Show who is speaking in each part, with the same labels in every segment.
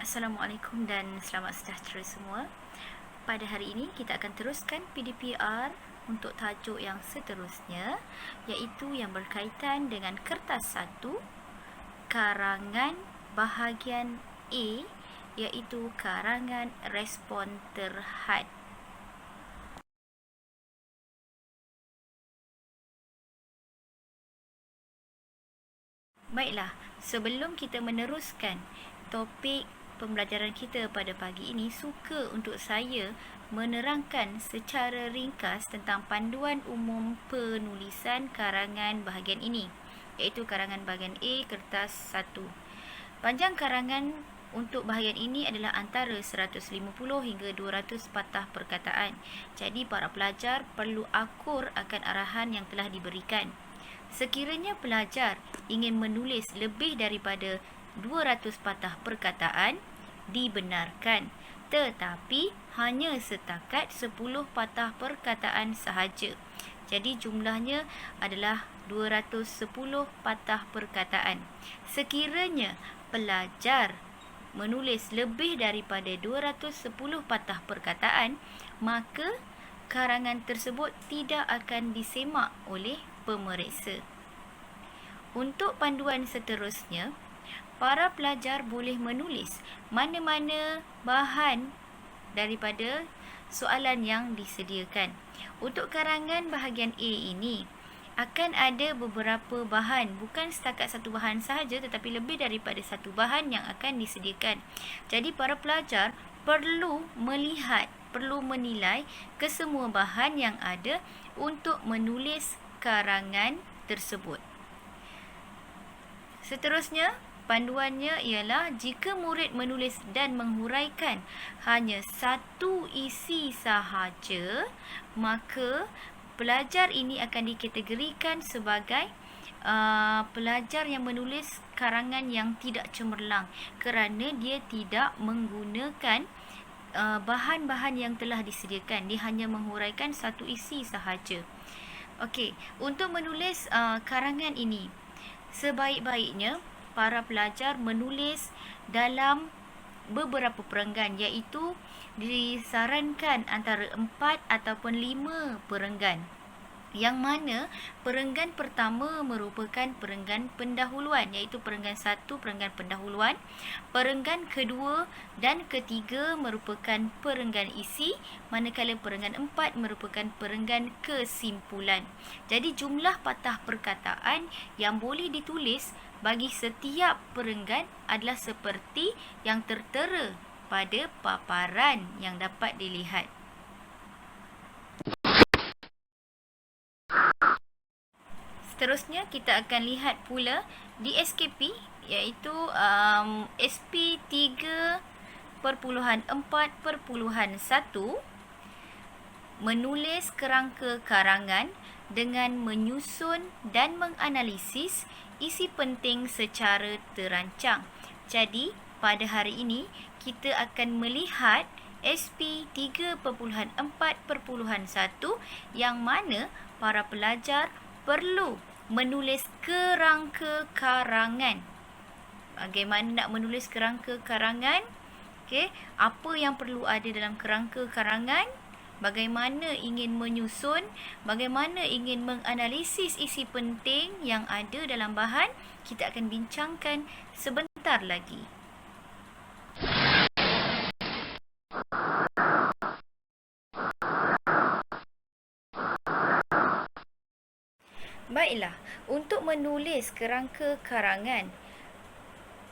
Speaker 1: Assalamualaikum dan selamat sejahtera semua. Pada hari ini kita akan teruskan PDPR untuk tajuk yang seterusnya, iaitu yang berkaitan dengan kertas 1, karangan bahagian A, iaitu karangan respon terhad. Baiklah, sebelum kita meneruskan topik pembelajaran kita pada pagi ini, suka untuk saya menerangkan secara ringkas tentang panduan umum penulisan karangan bahagian ini, iaitu karangan bahagian A kertas 1. Panjang karangan untuk bahagian ini adalah antara 150 hingga 200 patah perkataan. Jadi para pelajar perlu akur akan arahan yang telah diberikan. Sekiranya pelajar ingin menulis lebih daripada 200 patah perkataan, dibenarkan, tetapi hanya setakat 10 patah perkataan sahaja. Jadi jumlahnya adalah 210 patah perkataan. Sekiranya pelajar menulis lebih daripada 210 patah perkataan, maka karangan tersebut tidak akan disemak oleh pemeriksa. Untuk panduan seterusnya, para pelajar boleh menulis mana-mana bahan daripada soalan yang disediakan. Untuk karangan bahagian A ini, akan ada beberapa bahan, bukan setakat satu bahan sahaja, tetapi lebih daripada satu bahan yang akan disediakan. Jadi para pelajar perlu melihat, perlu menilai kesemua bahan yang ada untuk menulis karangan tersebut. Seterusnya, panduannya ialah jika murid menulis dan menghuraikan hanya satu isi sahaja, maka pelajar ini akan dikategorikan sebagai pelajar yang menulis karangan yang tidak cemerlang kerana dia tidak menggunakan bahan-bahan yang telah disediakan. Dia hanya menghuraikan satu isi sahaja. Okey, untuk menulis karangan ini, sebaik-baiknya para pelajar menulis dalam beberapa perenggan, iaitu disarankan antara 4 ataupun 5 perenggan. Yang mana perenggan pertama merupakan perenggan pendahuluan, iaitu perenggan 1 perenggan pendahuluan, perenggan kedua dan ketiga merupakan perenggan isi, manakala perenggan 4 merupakan perenggan kesimpulan. Jadi jumlah patah perkataan yang boleh ditulis bagi setiap perenggan adalah seperti yang tertera pada paparan yang dapat dilihat. Seterusnya kita akan lihat pula di SKP, iaitu SP 3.4.1, menulis kerangka karangan dengan menyusun dan menganalisis isi penting secara terancang. Jadi, pada hari ini kita akan melihat SP 3.4.1 yang mana para pelajar perlu menulis kerangka karangan. Bagaimana nak menulis kerangka karangan? Okey, apa yang perlu ada dalam kerangka karangan? Bagaimana ingin menyusun, bagaimana ingin menganalisis isi penting yang ada dalam bahan, kita akan bincangkan sebentar lagi. Baiklah, untuk menulis kerangka karangan,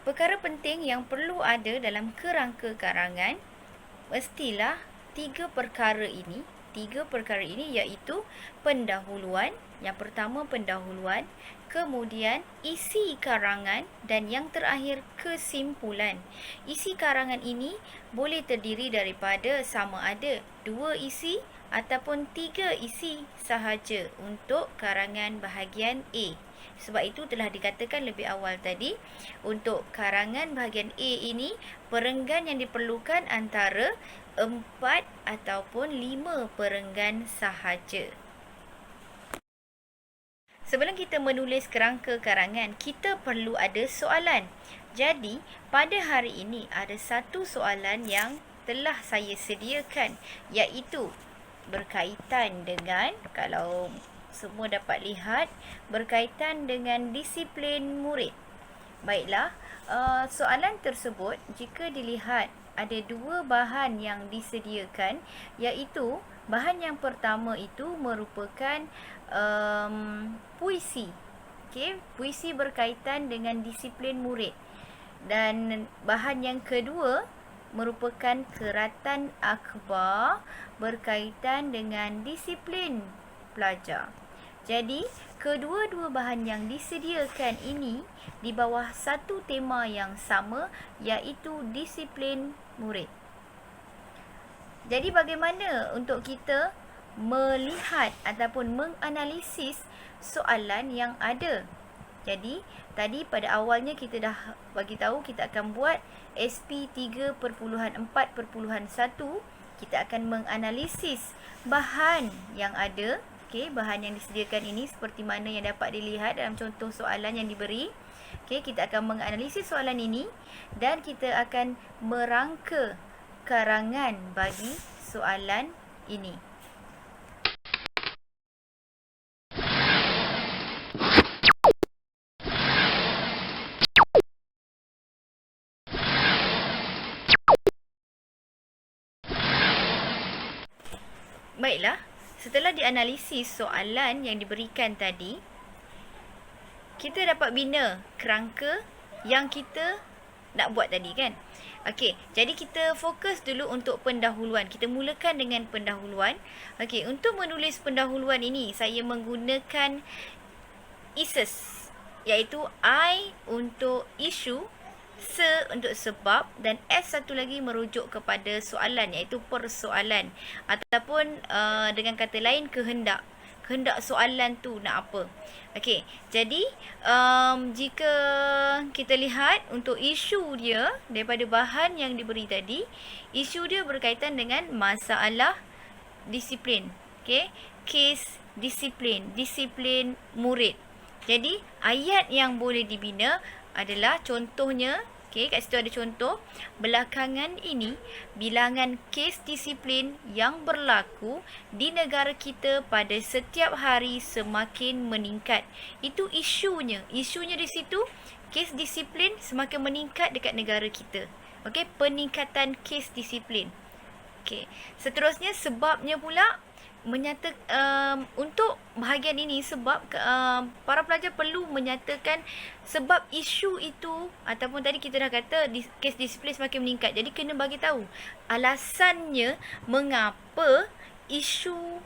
Speaker 1: perkara penting yang perlu ada dalam kerangka karangan mestilah tiga perkara ini iaitu pendahuluan. Yang pertama pendahuluan, Kemudian isi karangan dan yang terakhir kesimpulan. Isi karangan ini boleh terdiri daripada sama ada 2 isi ataupun 3 isi sahaja untuk karangan bahagian A. Sebab itu telah dikatakan lebih awal tadi, untuk karangan bahagian A ini perenggan yang diperlukan antara 4 ataupun 5 perenggan sahaja. Sebelum kita menulis kerangka karangan, kita perlu ada soalan. Jadi, pada hari ini ada satu soalan yang telah saya sediakan, iaitu berkaitan dengan, kalau semua dapat lihat, berkaitan dengan disiplin murid. Baiklah, soalan tersebut jika dilihat ada 2 bahan yang disediakan, iaitu bahan yang pertama itu merupakan puisi. Okey, puisi berkaitan dengan disiplin murid. Dan bahan yang kedua merupakan keratan akhbar berkaitan dengan disiplin pelajar. Jadi, kedua-dua bahan yang disediakan ini di bawah satu tema yang sama, iaitu disiplin murid. Jadi, bagaimana untuk kita melihat ataupun menganalisis soalan yang ada? Jadi, tadi pada awalnya kita dah bagi tahu kita akan buat SP 3.4.1. Kita akan menganalisis bahan yang ada. Okey, bahan yang disediakan ini seperti mana yang dapat dilihat dalam contoh soalan yang diberi. Okey, kita akan menganalisis soalan ini dan kita akan merangka karangan bagi soalan ini. Baiklah, setelah dianalisis soalan yang diberikan tadi, kita dapat bina kerangka yang kita nak buat tadi, kan? Okey, jadi kita fokus dulu untuk pendahuluan. Kita mulakan dengan pendahuluan. Okey, untuk menulis pendahuluan ini, saya menggunakan ISIS, iaitu I untuk isu, S untuk sebab, dan S satu lagi merujuk kepada soalan, iaitu persoalan, ataupun dengan kata lain kehendak soalan tu nak apa. Okey, jadi jika kita lihat untuk isu dia daripada bahan yang diberi tadi, isu dia berkaitan dengan masalah disiplin. Okey, kes disiplin murid. Jadi ayat yang boleh dibina adalah contohnya, okey, kat situ ada contoh. Belakangan ini, bilangan kes disiplin yang berlaku di negara kita pada setiap hari semakin meningkat. Itu isunya. Isunya di situ, kes disiplin semakin meningkat dekat negara kita. Okey, peningkatan kes disiplin. Okey, seterusnya sebabnya pula untuk bahagian ini, sebab para pelajar perlu menyatakan sebab isu itu, ataupun tadi kita dah kata kes disiplin semakin meningkat. Jadi kena bagi tahu alasannya mengapa isu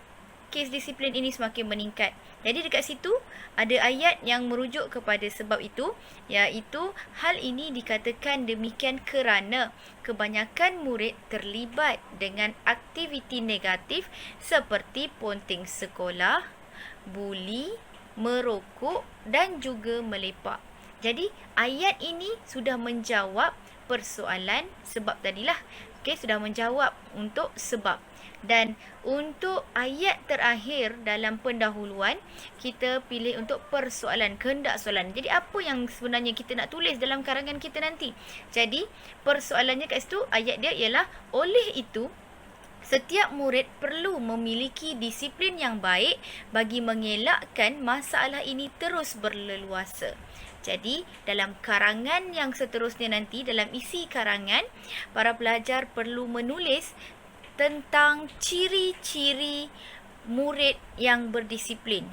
Speaker 1: kes disiplin ini semakin meningkat. Jadi dekat situ ada ayat yang merujuk kepada sebab itu, iaitu hal ini dikatakan demikian kerana kebanyakan murid terlibat dengan aktiviti negatif seperti ponting sekolah, buli, merokok dan juga melepak. Jadi ayat ini sudah menjawab persoalan sebab tadilah. Okey, sudah menjawab untuk sebab. Dan untuk ayat terakhir dalam pendahuluan, kita pilih untuk persoalan, kehendak soalan. Jadi apa yang sebenarnya kita nak tulis dalam karangan kita nanti? Jadi persoalannya kat situ, ayat dia ialah, oleh itu setiap murid perlu memiliki disiplin yang baik bagi mengelakkan masalah ini terus berleluasa. Jadi, dalam karangan yang seterusnya nanti, dalam isi karangan, para pelajar perlu menulis tentang ciri-ciri murid yang berdisiplin.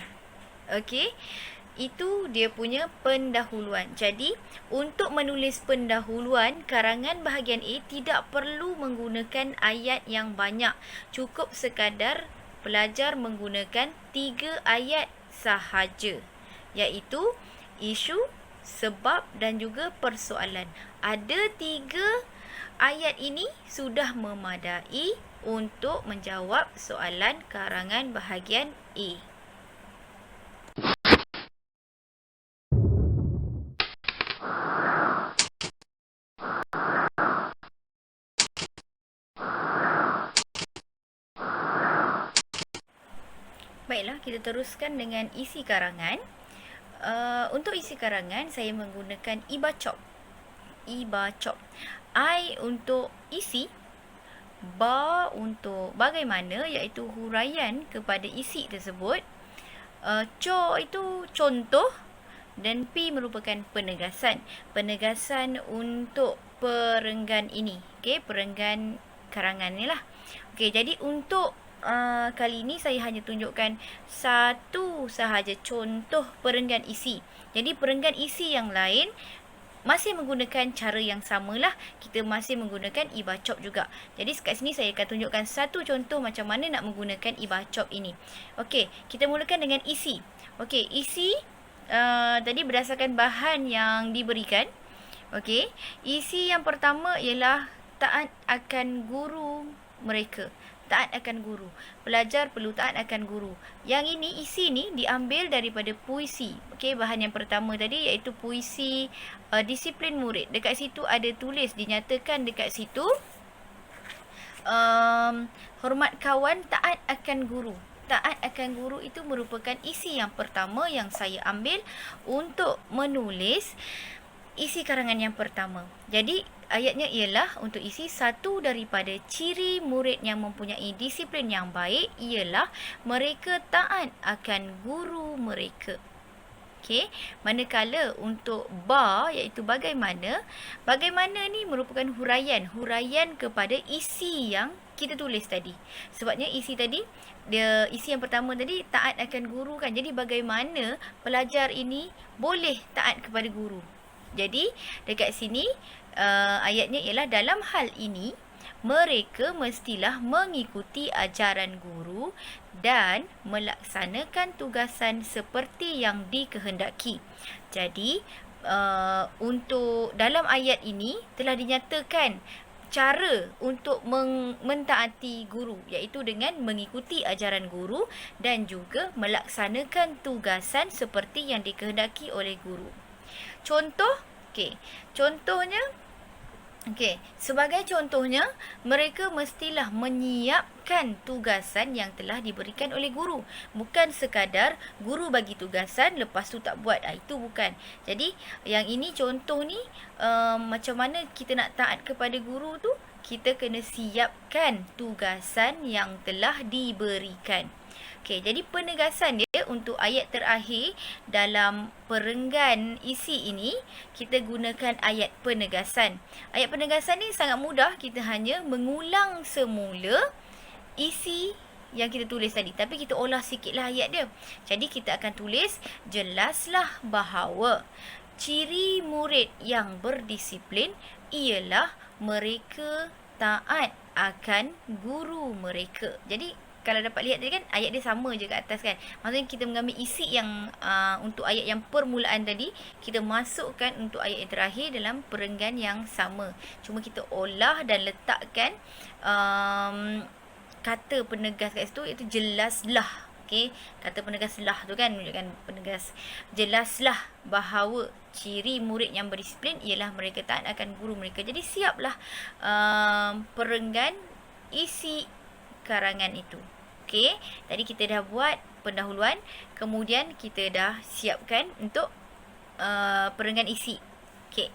Speaker 1: Okey, itu dia punya pendahuluan. Jadi, untuk menulis pendahuluan karangan bahagian A tidak perlu menggunakan ayat yang banyak. Cukup sekadar pelajar menggunakan 3 ayat sahaja. iaitu isu, sebab dan juga persoalan. Ada 3 ayat ini sudah memadai untuk menjawab soalan karangan bahagian A. Baiklah, kita teruskan dengan isi karangan. Untuk isi karangan, saya menggunakan ibacop. I untuk isi, ba untuk bagaimana, iaitu huraian kepada isi tersebut. Co itu contoh dan P merupakan penegasan. Penegasan untuk perenggan ini. Okey, perenggan karangan ni lah. Okey, jadi untuk kali ini saya hanya tunjukkan satu sahaja contoh perenggan isi. Jadi perenggan isi yang lain masih menggunakan cara yang samalah. Kita masih menggunakan ibacop juga. Jadi kat sini saya akan tunjukkan satu contoh macam mana nak menggunakan ibacop ini. Okey, kita mulakan dengan isi. Okey, isi tadi berdasarkan bahan yang diberikan. Okey, isi yang pertama ialah taat akan guru mereka. Taat akan guru. Pelajar perlu taat akan guru. Yang ini, isi ni diambil daripada puisi. Okey, bahan yang pertama tadi iaitu puisi disiplin murid. Dekat situ ada tulis, dinyatakan dekat situ hormat kawan, taat akan guru. Taat akan guru itu merupakan isi yang pertama yang saya ambil untuk menulis isi karangan yang pertama. Jadi ayatnya ialah untuk isi satu daripada ciri murid yang mempunyai disiplin yang baik ialah mereka taat akan guru mereka. Okey, manakala untuk ba iaitu bagaimana, bagaimana ni merupakan huraian kepada isi yang kita tulis tadi. Sebabnya isi tadi, isi yang pertama tadi taat akan guru kan. Jadi bagaimana pelajar ini boleh taat kepada guru. Jadi dekat sini ayatnya ialah dalam hal ini mereka mestilah mengikuti ajaran guru dan melaksanakan tugasan seperti yang dikehendaki. Jadi untuk dalam ayat ini telah dinyatakan cara untuk mentaati guru, iaitu dengan mengikuti ajaran guru dan juga melaksanakan tugasan seperti yang dikehendaki oleh guru. Contoh, sebagai contohnya, mereka mestilah menyiapkan tugasan yang telah diberikan oleh guru. Bukan sekadar guru bagi tugasan, lepas tu tak buat. Itu bukan. Jadi, yang ini contoh ni, macam mana kita nak taat kepada guru tu, kita kena siapkan tugasan yang telah diberikan. Okey, jadi penegasan dia untuk ayat terakhir dalam perenggan isi ini, kita gunakan ayat penegasan. Ayat penegasan ni sangat mudah, kita hanya mengulang semula isi yang kita tulis tadi. Tapi kita olah sikitlah ayat dia. Jadi kita akan tulis, jelaslah bahawa ciri murid yang berdisiplin ialah mereka taat akan guru mereka. Jadi kalau dapat lihat tadi kan, ayat dia sama je kat atas kan. Maksudnya kita mengambil isi yang untuk ayat yang permulaan tadi, kita masukkan untuk ayat yang terakhir dalam perenggan yang sama. Cuma kita olah dan letakkan kata penegas kat situ, iaitu jelaslah. Okey, kata penegaslah tu kan menunjukkan penegas. Jelaslah bahawa ciri murid yang berdisiplin ialah mereka taat akan guru mereka. Jadi siaplah perenggan isi karangan itu. Okey, tadi kita dah buat pendahuluan, kemudian kita dah siapkan untuk perenggan isi. Okey.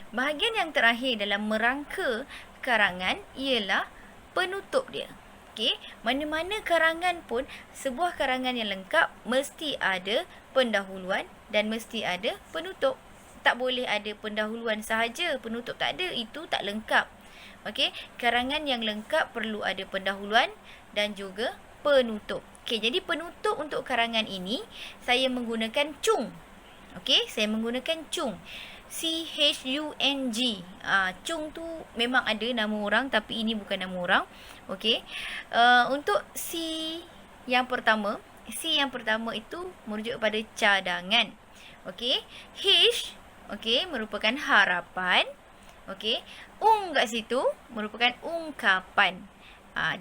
Speaker 1: Bahagian yang terakhir dalam merangka karangan ialah penutup dia. Okey, mana-mana karangan pun, sebuah karangan yang lengkap mesti ada pendahuluan dan mesti ada penutup. Tak boleh ada pendahuluan sahaja, penutup tak ada, itu tak lengkap. Okey, karangan yang lengkap perlu ada pendahuluan dan juga penutup. Okey, jadi penutup untuk karangan ini saya menggunakan cung. Okey, saya menggunakan cung. C-H-U-N-G. Chung tu memang ada nama orang, tapi ini bukan nama orang. Okey. Untuk yang pertama itu merujuk pada cadangan. Okey. H, okey, merupakan harapan. Okey. Kat situ merupakan ungkapan.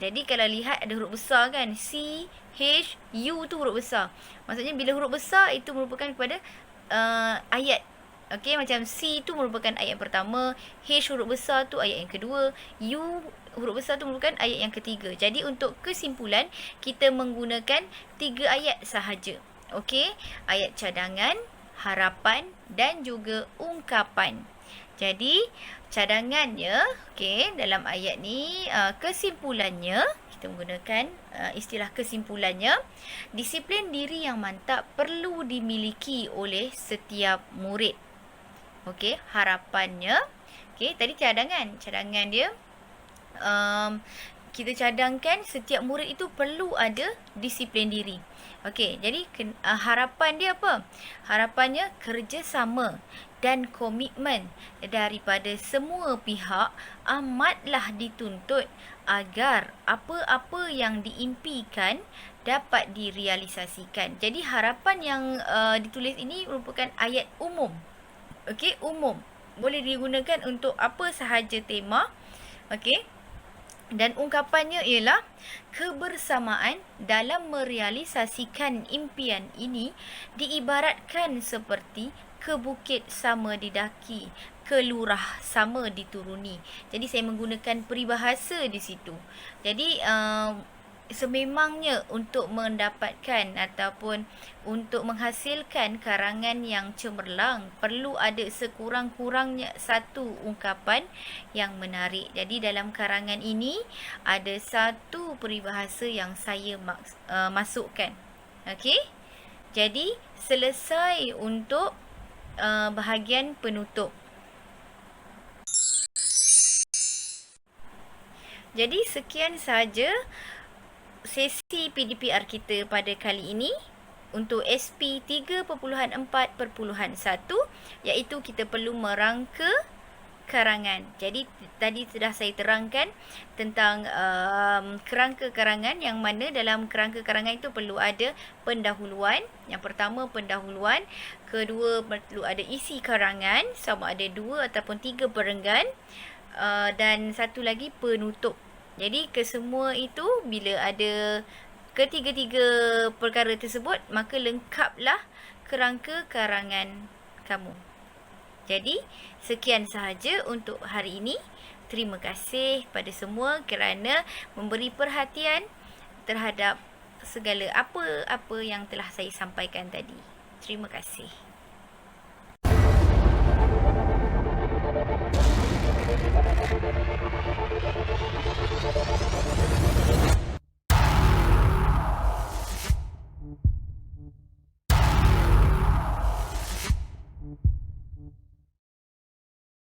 Speaker 1: Jadi kalau lihat ada huruf besar kan, C, H, U tu huruf besar. Maksudnya bila huruf besar itu merupakan kepada ayat. Okey, macam C tu merupakan ayat yang pertama, H huruf besar tu ayat yang kedua, U huruf besar tu merupakan ayat yang ketiga. Jadi untuk kesimpulan, kita menggunakan 3 ayat sahaja. Okey, ayat cadangan, harapan dan juga ungkapan. Jadi cadangannya, okey, dalam ayat ni kesimpulannya, kita menggunakan istilah kesimpulannya, disiplin diri yang mantap perlu dimiliki oleh setiap murid. Okey, harapannya, okey, tadi cadangan dia kita cadangkan setiap murid itu perlu ada disiplin diri. Okey, jadi harapan dia apa? Harapannya kerjasama dan komitmen daripada semua pihak amatlah dituntut agar apa-apa yang diimpikan dapat direalisasikan. Jadi harapan yang ditulis ini merupakan ayat umum. Okey, umum. Boleh digunakan untuk apa sahaja tema. Okey. Dan ungkapannya ialah kebersamaan dalam merealisasikan impian ini diibaratkan seperti ke bukit sama didaki, ke lurah sama dituruni. Jadi saya menggunakan peribahasa di situ. Jadi sememangnya untuk mendapatkan ataupun untuk menghasilkan karangan yang cemerlang perlu ada sekurang-kurangnya satu ungkapan yang menarik. Jadi dalam karangan ini ada satu peribahasa yang saya masukkan. Okey? Jadi selesai untuk bahagian penutup. Jadi sekian sahaja sesi PDPR kita pada kali ini untuk SP 3.4.1, iaitu kita perlu merangka karangan. Jadi tadi sudah saya terangkan tentang kerangka karangan, yang mana dalam kerangka karangan itu perlu ada pendahuluan. Yang pertama pendahuluan, kedua perlu ada isi karangan sama ada 2 ataupun 3 perenggan, dan satu lagi penutup. Jadi kesemua itu bila ada ketiga-tiga perkara tersebut, maka lengkaplah kerangka karangan kamu. Jadi sekian sahaja untuk hari ini. Terima kasih pada semua kerana memberi perhatian terhadap segala apa-apa yang telah saya sampaikan tadi. Terima kasih.